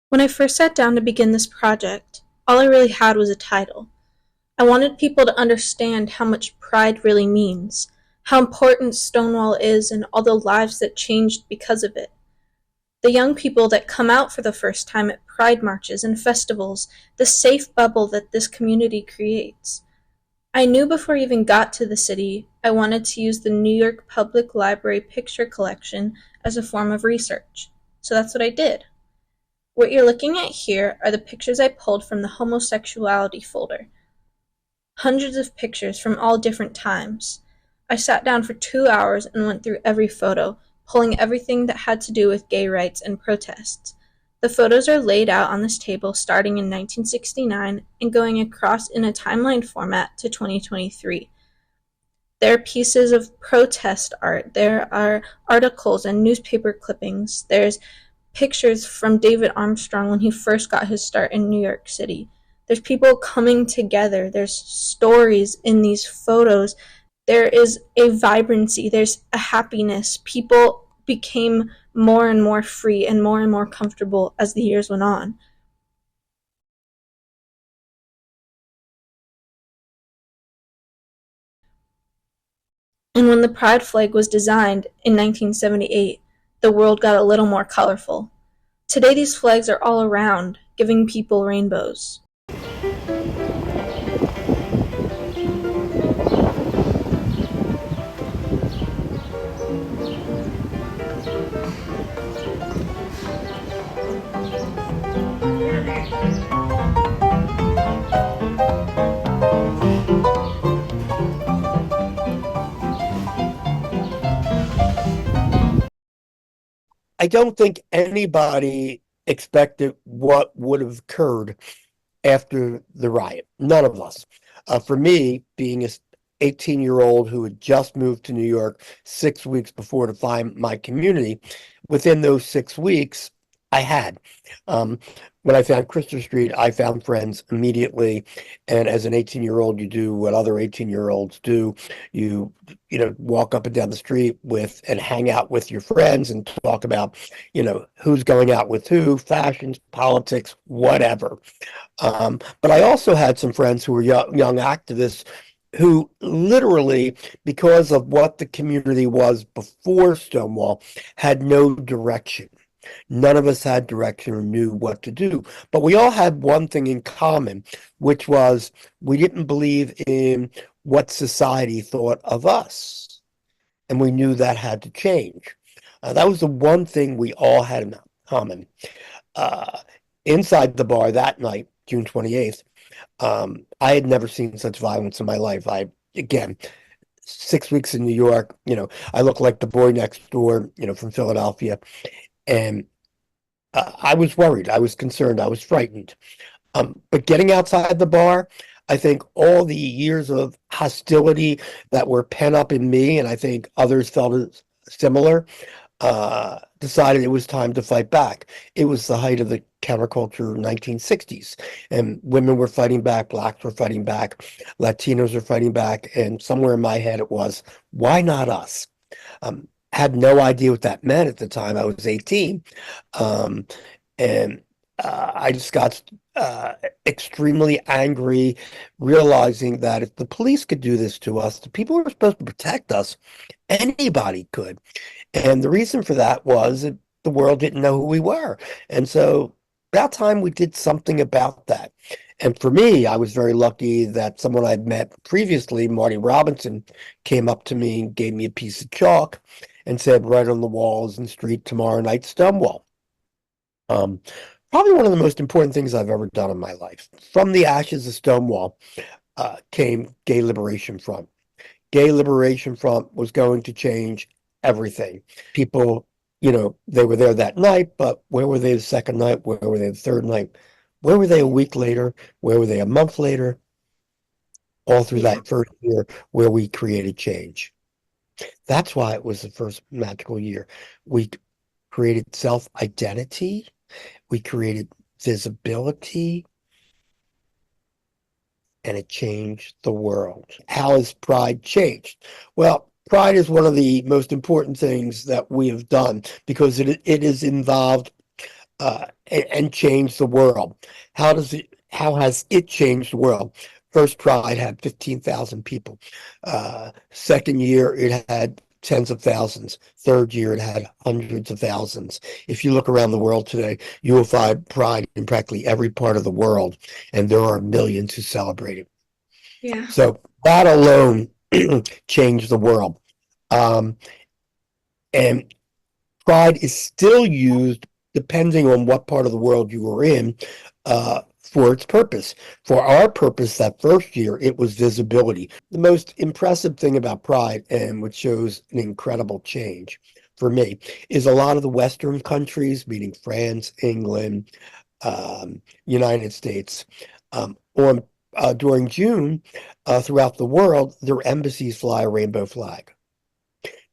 When I first sat down to begin this project, all I really had was a title. I wanted people to understand how much pride really means, how important Stonewall is, and all the lives that changed because of it. The young people that come out for the first time at pride marches and festivals, the safe bubble that this community creates. I knew before I even got to the city, I wanted to use the New York Public Library picture collection as a form of research. So that's what I did. What you're looking at here are the pictures I pulled from the homosexuality folder. Hundreds of pictures from all different times. I sat down for 2 hours and went through every photo, pulling everything that had to do with gay rights and protests. The photos are laid out on this table starting in 1969 and going across in a timeline format to 2023. There are pieces of protest art, there are articles and newspaper clippings, there's pictures from David Armstrong when he first got his start in New York City. There's people coming together. There's stories in these photos. There is a vibrancy. There's a happiness. People became more and more free and more comfortable as the years went on. And when the Pride flag was designed in 1978, the world got a little more colorful. Today these flags are all around, giving people rainbows. I don't think anybody expected what would have occurred after the riot. None of us. For me, being a 18-year-old who had just moved to New York 6 weeks before to find my community, within those 6 weeks, I had. Um, when I found Christopher Street, I found friends immediately. And as an 18-year-old, you do what other 18-year-olds do. Walk up and down the street with and hang out with your friends and talk about, who's going out with who, fashions, politics, whatever. But I also had some friends who were young activists who literally, because of what the community was before Stonewall, had no direction. None of us had direction or knew what to do. But we all had one thing in common, which was we didn't believe in what society thought of us. And we knew that had to change. That was the one thing we all had in common. Uh, Inside the bar that night, June 28th, I had never seen such violence in my life. Again, 6 weeks in New York, I look like the boy next door, from Philadelphia. And I was worried. I was concerned. I was frightened. But getting outside the bar, I think all the years of hostility that were pent up in me, and I think others felt similar, decided it was time to fight back. It was the height of the counterculture 1960s, and women were fighting back, blacks were fighting back, Latinos were fighting back, and somewhere in my head it was, why not us? Had no idea what that meant at the time. I was 18. Um, and I just got extremely angry, realizing that if the police could do this to us, the people who were supposed to protect us, anybody could. And the reason for that was that the world didn't know who we were. And so about time we did something about that. And for me, I was very lucky that someone I'd met previously, Marty Robinson, came up to me and gave me a piece of chalk and said, "Right on the walls in street tomorrow night, Stonewall." Um, Probably one of the most important things I've ever done in my life. From the ashes of Stonewall came Gay Liberation Front. Gay Liberation Front was going to change everything. People, they were there that night, but where were they the second night? Where were they the third night? Where were they a week later? Where were they a month later? All through Yeah. that first year where we created change. That's why it was the first magical year. We created self-identity. We created visibility, and it changed the world. How has pride changed? Well, pride is one of the most important things that we have done because it is involved and change the world. How has it changed the world? First Pride had 15,000 people. Second year, it had tens of thousands. Third year, it had hundreds of thousands. If you look around the world today, you will find Pride in practically every part of the world, and there are millions who celebrate it. Yeah. So that alone changed the world. Um, and Pride is still used, depending on what part of the world you were in, for its purpose. For our purpose, that first year, it was visibility. The most impressive thing about Pride, and which shows an incredible change for me, is a lot of the Western countries, meaning France, England, United States, on during June, throughout the world, their embassies fly a rainbow flag.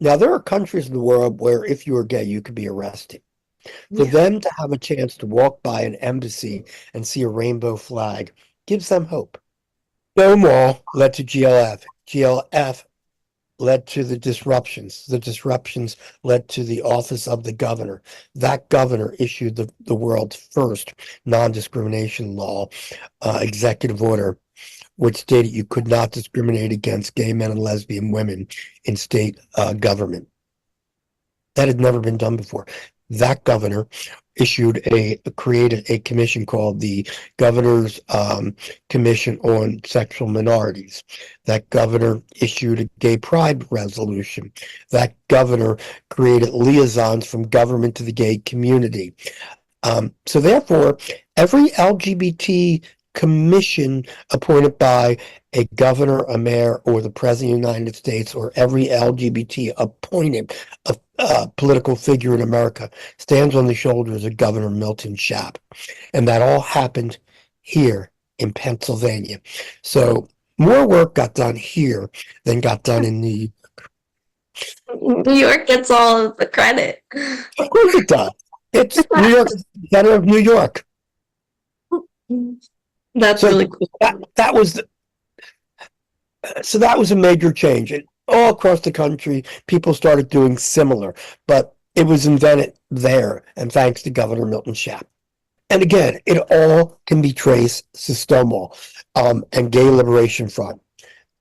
Now, there are countries in the world where if you are gay, you could be arrested. For Yeah. them to have a chance to walk by an embassy and see a rainbow flag gives them hope. Stonewall led to GLF. GLF led to the disruptions. The disruptions led to the office of the governor. That governor issued the world's first non-discrimination law, executive order, which stated you could not discriminate against gay men and lesbian women in state government. That had never been done before. That governor created a commission called the Governor's Commission on Sexual Minorities. That governor issued a gay pride resolution. That governor created liaisons from government to the gay community. So therefore, every LGBT commission appointed by a governor, a mayor, or the president of the United States, or every LGBT appointed political figure in America stands on the shoulders of Governor Milton Schaap. And that all happened here in Pennsylvania. So more work got done here than got done in New York gets all of the credit. Of course it does. It's New York, the center of New York. That's So really cool. that was a major change. And all across the country, people started doing similar, but it was invented there, and thanks to Governor Milton Schaap. And again, it all can be traced to Stonewall and Gay Liberation Front.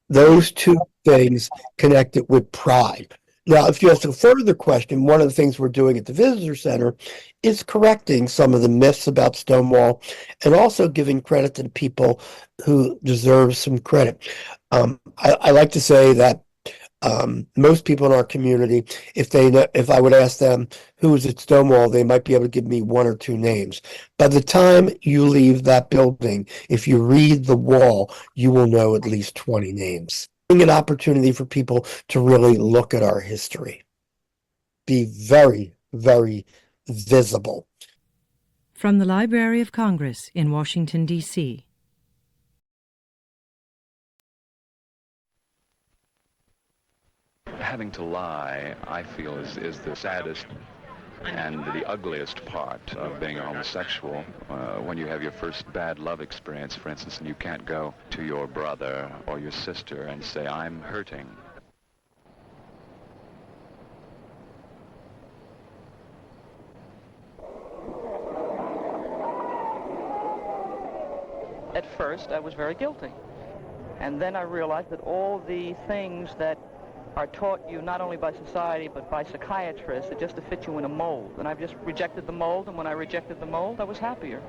Those two things connected with pride. Now, if you ask a further question, one of the things we're doing at the Visitor Center is correcting some of the myths about Stonewall and also giving credit to the people who deserve some credit. I like to say that most people in our community, if I would ask them who was at Stonewall, they might be able to give me one or two names. By the time you leave that building, if you read the wall, you will know at least 20 names. An opportunity for people to really look at our history. Be very, very visible. From the Library of Congress in Washington, D.C. Having to lie, I feel, is the saddest and the ugliest part of being a homosexual. When you have your first bad love experience, for instance, and you can't go to your brother or your sister and say, I'm hurting. At first, I was very guilty. And then I realized that all the things that are taught you not only by society but by psychiatrists are just to fit you in a mold. And I've just rejected the mold, and when I rejected the mold, I was happier.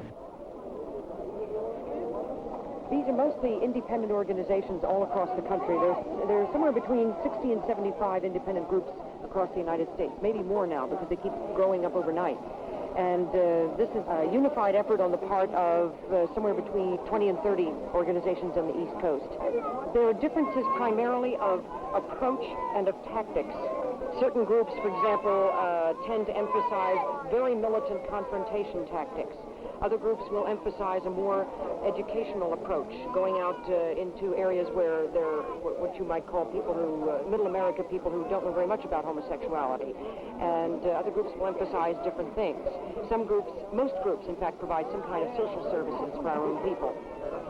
These are mostly independent organizations all across the country. There's somewhere between 60 and 75 independent groups across the United States, maybe more now because they keep growing up overnight. And this is a unified effort on the part of somewhere between 20 and 30 organizations on the East Coast. There are differences primarily of approach and of tactics. Certain groups, for example, tend to emphasize very militant confrontation tactics. Other groups will emphasize a more educational approach, going out into areas where there are what you might call people who, middle America people who don't know very much about homosexuality. And other groups will emphasize different things. Some groups, most groups, in fact, provide some kind of social services for our own people,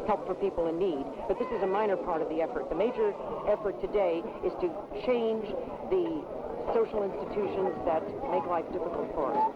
help for people in need. But this is a minor part of the effort. The major effort today is to change the social institutions that make life difficult for us.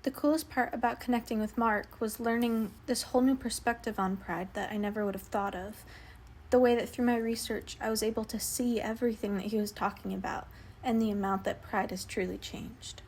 The coolest part about connecting with Mark was learning this whole new perspective on pride that I never would have thought of. The way that through my research I was able to see everything that he was talking about and the amount that pride has truly changed.